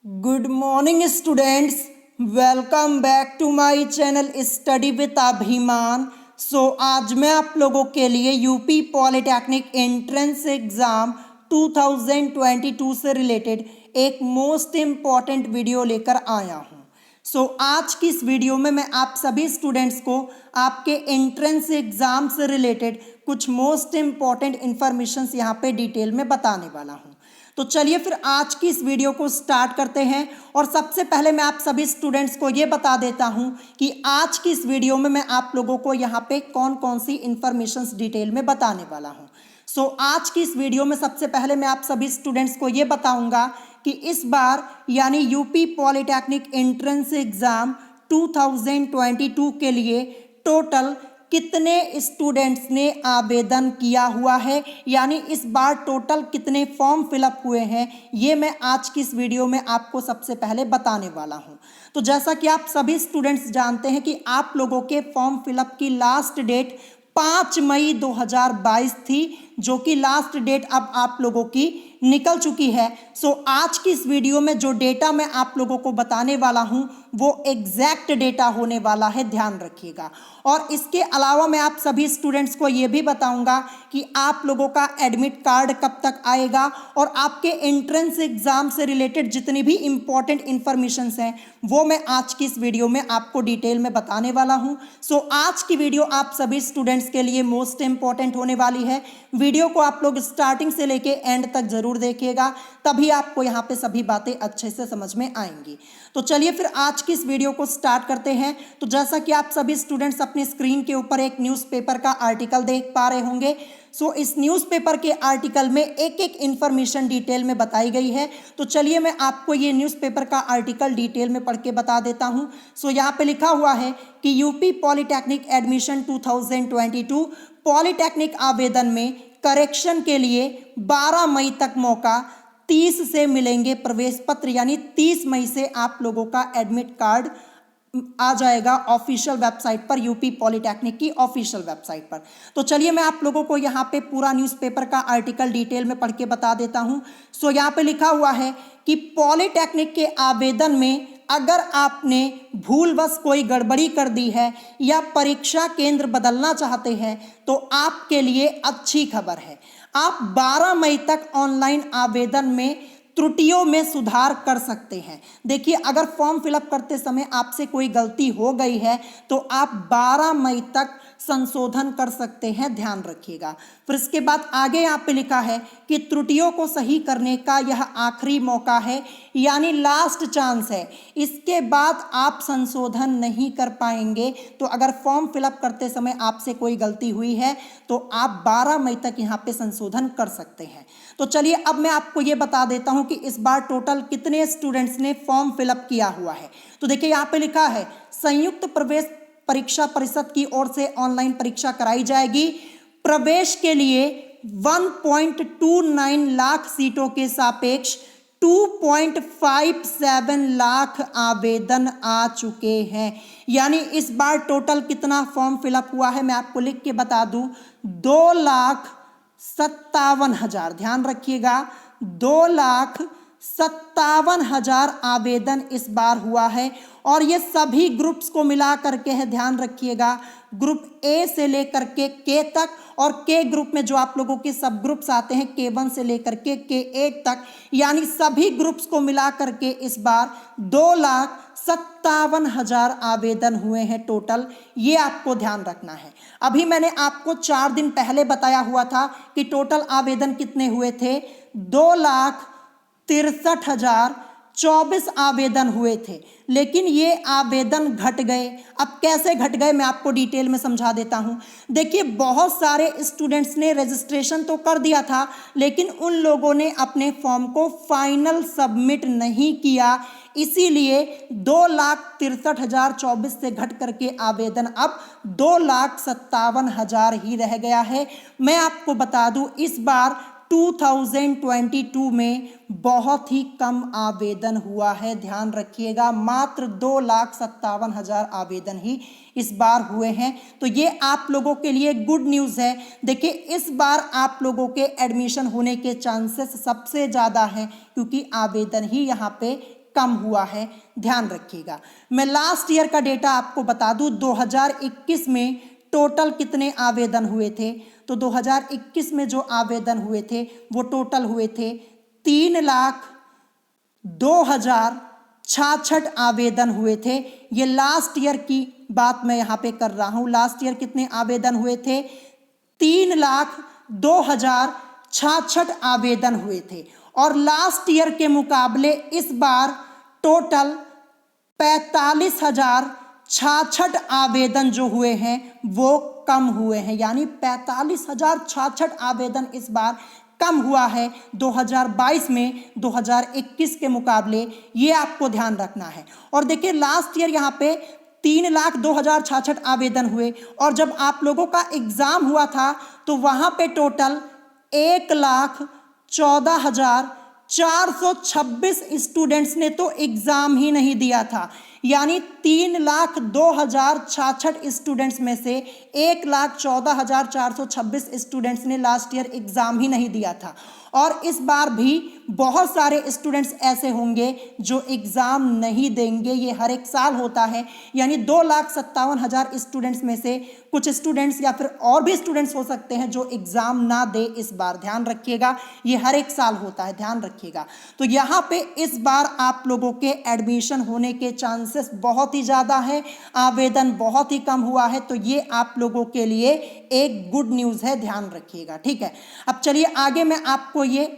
Good morning students, welcome back to my channel study with Abhiman. आज मैं आप लोगों के लिए यूपी पॉलिटेक्निक एंट्रेंस एग्ज़ाम 2022 से रिलेटेड एक मोस्ट इम्पॉर्टेंट वीडियो लेकर आया हूँ। आज की इस वीडियो में मैं आप सभी स्टूडेंट्स को आपके एंट्रेंस एग्ज़ाम से रिलेटेड कुछ मोस्ट इम्पॉर्टेंट इन्फॉर्मेशंस यहाँ पे डिटेल में बताने वाला हूँ। तो चलिए फिर आज की इस वीडियो को स्टार्ट करते हैं। और सबसे पहले मैं आप सभी स्टूडेंट्स को ये बता देता हूं कि आज की इस वीडियो में मैं आप लोगों को यहाँ पे कौन कौन सी इंफॉर्मेशंस डिटेल में बताने वाला हूं। आज की इस वीडियो में सबसे पहले मैं आप सभी स्टूडेंट्स को ये बताऊंगा कि इस बार यानी यूपी पॉलिटेक्निक एंट्रेंस एग्जाम 2022 के लिए टोटल कितने स्टूडेंट्स ने आवेदन किया हुआ है, यानी इस बार टोटल कितने फॉर्म फिलअप हुए हैं, ये मैं आज की इस वीडियो में आपको सबसे पहले बताने वाला हूं। तो जैसा कि आप सभी स्टूडेंट्स जानते हैं कि आप लोगों के फॉर्म फिलअप की लास्ट डेट 5 मई 2022 थी, जो कि लास्ट डेट अब आप लोगों की निकल चुकी है। आज की इस वीडियो में जो डेटा मैं आप लोगों को बताने वाला हूं वो एग्जैक्ट डेटा होने वाला है, ध्यान रखिएगा। और इसके अलावा मैं आप सभी स्टूडेंट्स को ये भी बताऊंगा कि आप लोगों का एडमिट कार्ड कब तक आएगा और आपके एंट्रेंस एग्जाम से रिलेटेड जितनी भी इंपॉर्टेंट इंफॉर्मेशंस हैं वो मैं आज की इस वीडियो में आपको डिटेल में बताने वाला हूं। आज की वीडियो आप सभी स्टूडेंट्स के लिए मोस्ट इंपॉर्टेंट होने वाली है। वीडियो को आप लोग स्टार्टिंग से लेके एंड तक जरूर देखिएगा, तभी आपको यहाँ पे सभी बातें अच्छे से समझ में आएंगी। तो चलिए फिर आज की इस वीडियो को स्टार्ट करते हैं। तो जैसा कि आप सभी स्टूडेंट्स अपनी स्क्रीन के ऊपर एक न्यूज़पेपर का आर्टिकल देख पा रहे होंगे। इस न्यूज़पेपर के आर्टिकल में एक एक इन्फॉर्मेशन डिटेल में बताई गई है। तो चलिए मैं आपको ये न्यूज़पेपर का आर्टिकल डिटेल में पढ़ के बता देता हूँ। यहाँ पे लिखा हुआ है कि यूपी पॉलिटेक्निक एडमिशन 2022 पॉलिटेक्निक आवेदन में करेक्शन के लिए 12 मई तक मौका, 30 से मिलेंगे प्रवेश पत्र, यानी 30 मई से आप लोगों का एडमिट कार्ड आ जाएगा ऑफिशियल वेबसाइट पर, यूपी पॉलिटेक्निक की ऑफिशियल वेबसाइट पर। तो चलिए मैं आप लोगों को यहाँ पे पूरा न्यूज़पेपर का आर्टिकल डिटेल में पढ़ के बता देता हूँ। यहाँ पे लिखा हुआ है कि पॉलिटेक्निक के आवेदन में अगर आपने भूलवश कोई गड़बड़ी कर दी है या परीक्षा केंद्र बदलना चाहते हैं तो आपके लिए अच्छी खबर है। आप 12 मई तक ऑनलाइन आवेदन में त्रुटियों में सुधार कर सकते हैं। देखिए, अगर फॉर्म फिलअप करते समय आपसे कोई गलती हो गई है तो आप 12 मई तक संशोधन कर सकते हैं, ध्यान रखिएगा। फिर इसके बाद आगे यहाँ पे लिखा है कि त्रुटियों को सही करने का यह आखिरी मौका है, यानी लास्ट चांस है। इसके बाद आप संशोधन नहीं कर पाएंगे। तो अगर फॉर्म फिलअप करते समय आपसे कोई गलती हुई है तो आप 12 मई तक यहाँ पे संशोधन कर सकते हैं। तो चलिए अब मैं आपको ये बता देता हूँ कि इस बार टोटल कितने स्टूडेंट्स ने फॉर्म फिलअप किया हुआ है। तो देखिए यहाँ पे लिखा है संयुक्त प्रवेश परीक्षा परिषद की ओर से ऑनलाइन परीक्षा कराई जाएगी। प्रवेश के लिए 1.29 लाख सीटों के सापेक्ष 2.57 लाख आवेदन आ चुके हैं। यानी इस बार टोटल कितना फॉर्म फिलअप हुआ है मैं आपको लिख के बता दूं, 2,57,000, ध्यान रखिएगा, 2,57,000 आवेदन इस बार हुआ है। और ये सभी ग्रुप्स को मिला करके है, ध्यान रखिएगा, ग्रुप ए से लेकर के के तक, और के ग्रुप में जो आप लोगों के सब ग्रुप्स आते हैं K1 से लेकर के K8 तक, यानी सभी ग्रुप्स को मिला करके इस बार 2,57,000 आवेदन हुए हैं टोटल। ये आपको ध्यान रखना है। अभी मैंने आपको 4 दिन पहले बताया हुआ था कि टोटल आवेदन कितने हुए थे, 2,63,024 आवेदन हुए थे, लेकिन ये आवेदन घट गए। अब कैसे घट गए मैं आपको डिटेल में समझा देता हूँ। देखिए, बहुत सारे स्टूडेंट्स ने रजिस्ट्रेशन तो कर दिया था, लेकिन उन लोगों ने अपने फॉर्म को फाइनल सबमिट नहीं किया, इसीलिए 2,63,024 से घट करके आवेदन अब 2,57,000 ही रह गया है। मैं आपको बता दूं, इस बार 2022 में बहुत ही कम आवेदन हुआ है, ध्यान रखिएगा, मात्र 2,57,000 आवेदन ही इस बार हुए हैं। तो ये आप लोगों के लिए गुड न्यूज़ है। देखिए, इस बार आप लोगों के एडमिशन होने के चांसेस सबसे ज़्यादा हैं, क्योंकि आवेदन ही यहाँ पे कम हुआ है, ध्यान रखिएगा। मैं लास्ट ईयर का डेटा आपको बता दूं, 2021 में टोटल कितने आवेदन हुए थे। तो 2021 में जो आवेदन हुए थे वो टोटल हुए थे 3,02,066 आवेदन हुए थे। ये लास्ट ईयर की बात मैं यहाँ पे कर रहा हूँ। लास्ट ईयर कितने आवेदन हुए थे? 3,02,066 आवेदन हुए थे। और लास्ट ईयर के मुकाबले इस बार टोटल 45,066 आवेदन जो हुए हैं वो कम हुए हैं, यानी 45,066 आवेदन इस बार कम हुआ है 2022 में 2021 के मुकाबले। ये आपको ध्यान रखना है। और देखिए लास्ट ईयर यहाँ पे 3,02,066 आवेदन हुए, और जब आप लोगों का एग्जाम हुआ था तो वहां पे टोटल 1,14,426 स्टूडेंट्स ने तो एग्जाम ही नहीं दिया था। यानी 3,02,066 स्टूडेंट्स में से 1,14,426 स्टूडेंट्स ने लास्ट ईयर एग्जाम ही नहीं दिया था। और इस बार भी बहुत सारे स्टूडेंट्स ऐसे होंगे जो एग्जाम नहीं देंगे। ये हर एक साल होता है। यानी 2,57,000 स्टूडेंट्स में से कुछ स्टूडेंट्स या फिर और भी स्टूडेंट्स हो सकते हैं जो एग्जाम ना दे इस बार, ध्यान रखिएगा। ये हर एक साल होता है, ध्यान रखिएगा। तो यहाँ पे इस बार आप लोगों के एडमिशन होने के चांसेस बहुत ही ज़्यादा है, आवेदन बहुत ही कम हुआ है। तो ये आप लोगों के लिए एक गुड न्यूज़ है, ध्यान रखिएगा, ठीक है। अब चलिए आगे मैं आपको ये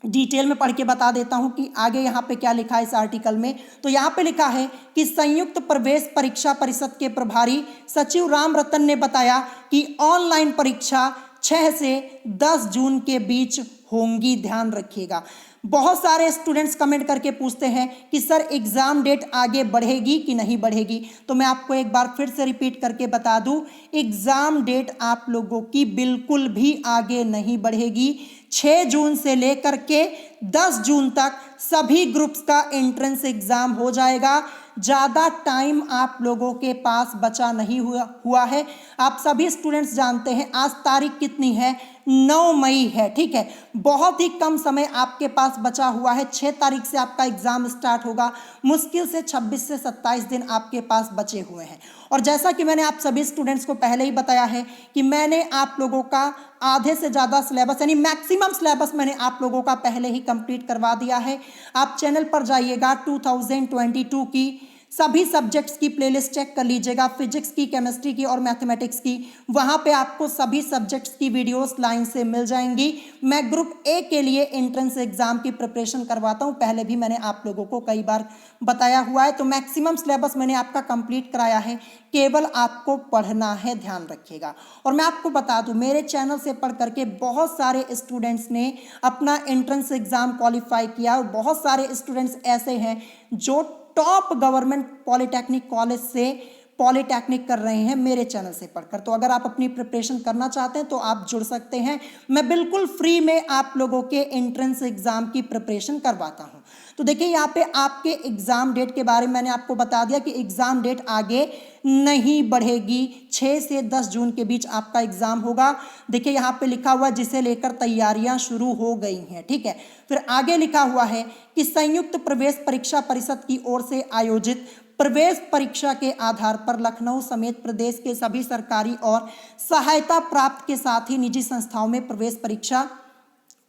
डिटेल में पढ़ के बता देता हूं कि आगे यहाँ पे क्या लिखा है इस आर्टिकल में। तो यहाँ पे लिखा है कि संयुक्त प्रवेश परीक्षा परिषद के प्रभारी सचिव राम रतन ने बताया कि ऑनलाइन परीक्षा 6 से 10 जून के बीच होंगी, ध्यान रखिएगा। बहुत सारे स्टूडेंट्स कमेंट करके पूछते हैं कि सर एग्जाम डेट आगे बढ़ेगी कि नहीं बढ़ेगी। तो मैं आपको एक बार फिर से रिपीट करके बता दूं, एग्जाम डेट आप लोगों की बिल्कुल भी आगे नहीं बढ़ेगी। 6 जून से लेकर के 10 जून तक सभी ग्रुप्स का एंट्रेंस एग्जाम हो जाएगा। ज़्यादा टाइम आप लोगों के पास बचा नहीं हुआ है। आप सभी स्टूडेंट्स जानते हैं आज तारीख कितनी है, 9 मई है, ठीक है। बहुत ही कम समय आपके पास बचा हुआ है। 6 तारीख से आपका एग्जाम स्टार्ट होगा। मुश्किल से 26 से 27 दिन आपके पास बचे हुए हैं। और जैसा कि मैंने आप सभी स्टूडेंट्स को पहले ही बताया है कि मैंने आप लोगों का आधे से ज़्यादा सिलेबस यानी मैक्सिमम सिलेबस मैंने आप लोगों का पहले ही कंप्लीट करवा दिया है। आप चैनल पर जाइएगा, 2022 की सभी सब्जेक्ट्स की प्लेलिस्ट चेक कर लीजिएगा, फिजिक्स की, केमिस्ट्री की और मैथमेटिक्स की। वहाँ पे आपको सभी सब्जेक्ट्स की वीडियोस लाइन से मिल जाएंगी। मैं ग्रुप ए के लिए एंट्रेंस एग्जाम की प्रिपरेशन करवाता हूँ, पहले भी मैंने आप लोगों को कई बार बताया हुआ है। तो मैक्सिमम सिलेबस मैंने आपका कंप्लीट कराया है, केवल आपको पढ़ना है, ध्यान रखिएगा। और मैं आपको बता दूं, मेरे चैनल से पढ़ करके बहुत सारे स्टूडेंट्स ने अपना एंट्रेंस एग्जाम क्वालिफाई किया और बहुत सारे स्टूडेंट्स ऐसे हैं जो टॉप गवर्नमेंट पॉलिटेक्निक कॉलेज से पॉलिटेक्निक कर रहे हैं मेरे चैनल से पढ़कर। तो अगर आप अपनी प्रिपरेशन करना चाहते हैं तो आप जुड़ सकते हैं। मैं बिल्कुल फ्री में आप लोगों के एंट्रेंस एग्जाम की प्रिपरेशन करवाता हूं। तो देखिए यहाँ पे आपके एग्जाम डेट के बारे में मैंने आपको बता दिया कि एग्जाम डेट आगे नहीं बढ़ेगी। 6 से 10 जून के बीच आपका एग्जाम होगा। देखिए यहाँ पे लिखा हुआ जिसे लेकर तैयारियां शुरू हो गई हैं, ठीक है। फिर आगे लिखा हुआ है कि संयुक्त प्रवेश परीक्षा परिषद की ओर से आयोजित प्रवेश परीक्षा के आधार पर लखनऊ समेत प्रदेश के सभी सरकारी और सहायता प्राप्त के साथ ही निजी संस्थाओं में प्रवेश परीक्षा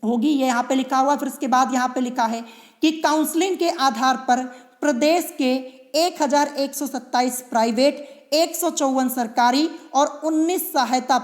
होगी, ये यहाँ पे लिखा हुआ। फिर इसके बाद यहाँ पे लिखा है कि काउंसलिंग के आधार पर प्रदेश के 1,127 प्राइवेट, 154 सरकारी और 19 सहायता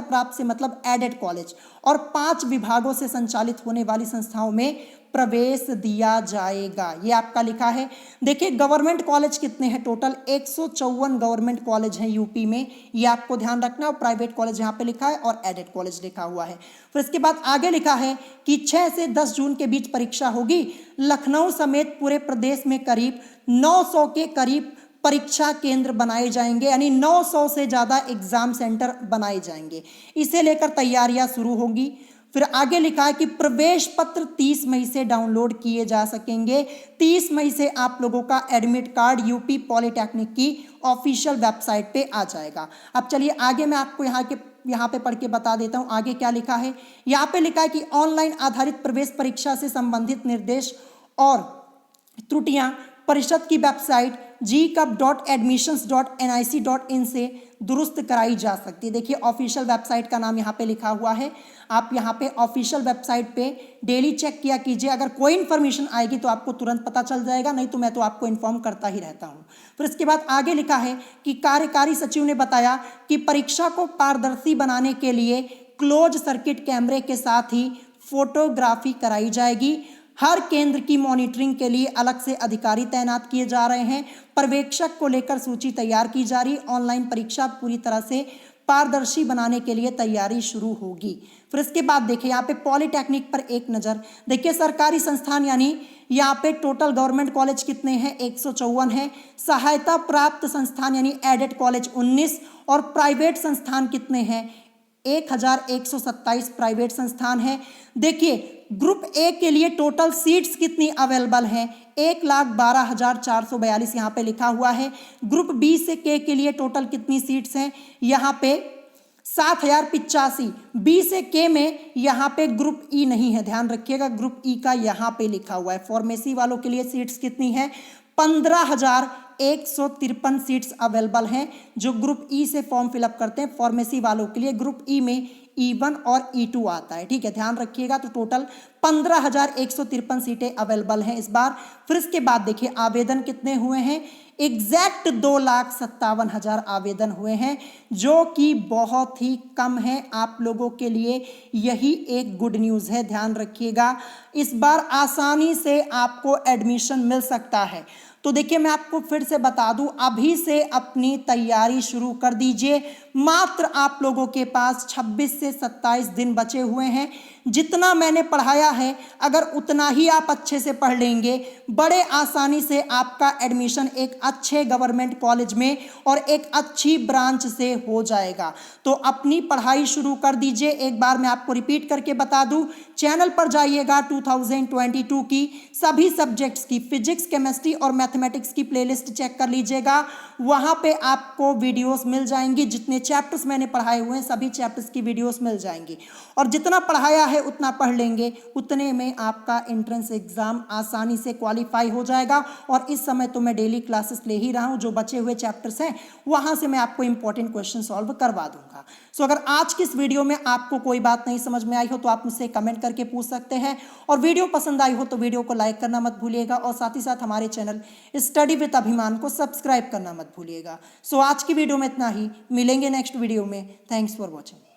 प्राप्त से मतलब एडेड कॉलेज और 5 विभागों से संचालित होने वाली संस्थाओं में प्रवेश दिया जाएगा, ये आपका लिखा है। देखिए गवर्नमेंट कॉलेज कितने हैं, टोटल 154 गवर्नमेंट कॉलेज हैं यूपी में, ये आपको ध्यान रखना है। और प्राइवेट कॉलेज यहाँ पे लिखा है और एडेड कॉलेज लिखा हुआ है। फिर इसके बाद आगे लिखा है कि 6 से 10 जून के बीच परीक्षा होगी। लखनऊ समेत पूरे प्रदेश में करीब 900 के करीब परीक्षा केंद्र बनाए जाएंगे, यानी 900 से ज़्यादा एग्जाम सेंटर बनाए जाएंगे। इसे लेकर तैयारियां शुरू होंगी। फिर आगे लिखा है कि प्रवेश पत्र 30 मई से डाउनलोड किए जा सकेंगे। 30 मई से आप लोगों का एडमिट कार्ड यूपी पॉलिटेक्निक की ऑफिशियल वेबसाइट पे आ जाएगा। अब चलिए आगे मैं आपको यहाँ पे पढ़ के बता देता हूँ आगे क्या लिखा है। यहाँ पे लिखा है कि ऑनलाइन आधारित प्रवेश परीक्षा से संबंधित निर्देश और त्रुटियां परिषद की वेबसाइट gcup.admissions.nic.in से दुरुस्त कराई जा सकती है। देखिए ऑफिशियल वेबसाइट का नाम यहाँ पे लिखा हुआ है, आप यहाँ पे ऑफिशियल वेबसाइट पे डेली चेक किया कीजिए। अगर कोई इन्फॉर्मेशन आएगी तो आपको तुरंत पता चल जाएगा, नहीं तो मैं तो आपको इन्फॉर्म करता ही रहता हूँ। फिर इसके बाद आगे लिखा है कि कार्यकारी सचिव ने बताया कि परीक्षा को पारदर्शी बनाने के लिए क्लोज सर्किट कैमरे के साथ ही फोटोग्राफी कराई जाएगी। हर केंद्र की मॉनिटरिंग के लिए अलग से अधिकारी तैनात किए जा रहे हैं। पर्यवेक्षक को लेकर सूची तैयार की जा रही। ऑनलाइन परीक्षा पूरी तरह से पारदर्शी बनाने के लिए तैयारी शुरू होगी। फिर इसके बाद देखिए यहाँ पे पॉलिटेक्निक पर एक नज़र। देखिए सरकारी संस्थान यानी यहाँ पे टोटल गवर्नमेंट कॉलेज कितने हैं, 154 हैं। सहायता प्राप्त संस्थान यानी एडेड कॉलेज 19 और प्राइवेट संस्थान कितने हैं, 1127 प्राइवेट संस्थान हैं। देखिए ग्रुप ए के लिए टोटल सीट्स कितनी अवेलेबल हैं, 1,12,442 यहाँ पे लिखा हुआ है। ग्रुप बी से के लिए टोटल कितनी सीट्स हैं, यहाँ पे 7,085। बी से के में यहाँ पे ग्रुप ई नहीं है, ध्यान रखिएगा, ग्रुप ई का यहाँ पे लिखा हुआ है। फार्मेसी वालों के लिए सीट्स कितनी हैं, 15,153 सीट्स अवेलेबल हैं जो ग्रुप ई से फॉर्म फिलअप करते हैं। फार्मेसी वालों के लिए ग्रुप ई में E1 और E2 आता है, ठीक है, ध्यान रखिएगा। तो टोटल 15,153 सीटें अवेलेबल हैं इस बार। फिर इसके बाद देखिए आवेदन कितने हुए हैं, एग्जैक्ट 2,57,000 आवेदन हुए हैं, जो कि बहुत ही कम है। आप लोगों के लिए यही एक गुड न्यूज़ है, ध्यान रखिएगा। इस बार आसानी से आपको एडमिशन मिल सकता है। तो देखिए मैं आपको फिर से बता दूं, अभी से अपनी तैयारी शुरू कर दीजिए। मात्र आप लोगों के पास 26 से 27 दिन बचे हुए हैं। जितना मैंने पढ़ाया है अगर उतना ही आप अच्छे से पढ़ लेंगे, बड़े आसानी से आपका एडमिशन एक अच्छे गवर्नमेंट कॉलेज में और एक अच्छी ब्रांच से हो जाएगा। तो अपनी पढ़ाई शुरू कर दीजिए। एक बार मैं आपको रिपीट करके बता दूं, चैनल पर जाइएगा, 2022 की सभी सब्जेक्ट्स की फिजिक्स, केमिस्ट्री और मैथमेटिक्स की प्लेलिस्ट चेक कर लीजिएगा। वहाँ पे आपको वीडियोस मिल जाएंगी, जितने चैप्टर्स मैंने पढ़ाए हुए हैं सभी चैप्टर्स की वीडियोस मिल जाएंगी। और जितना पढ़ाया है उतना पढ़ लेंगे, उतने में आपका एंट्रेंस एग्जाम आसानी से क्वालिफाई हो जाएगा। और इस समय तो मैं डेली क्लासेस ले ही रहा हूँ, जो बचे हुए चैप्टर्स हैं वहाँ से मैं आपको इंपॉर्टेंट क्वेश्चन सॉल्व करवा दूंगा। सो अगर आज की इस वीडियो में आपको कोई बात नहीं समझ में आई हो तो आप मुझसे कमेंट करके पूछ सकते हैं। और वीडियो पसंद आई हो तो वीडियो को लाइक करना मत भूलिएगा, और साथ ही साथ हमारे चैनल स्टडी विद अभिमान को सब्सक्राइब करना मत भूलिएगा। सो आज की वीडियो में इतना ही, मिलेंगे नेक्स्ट वीडियो में। Thanks for watching.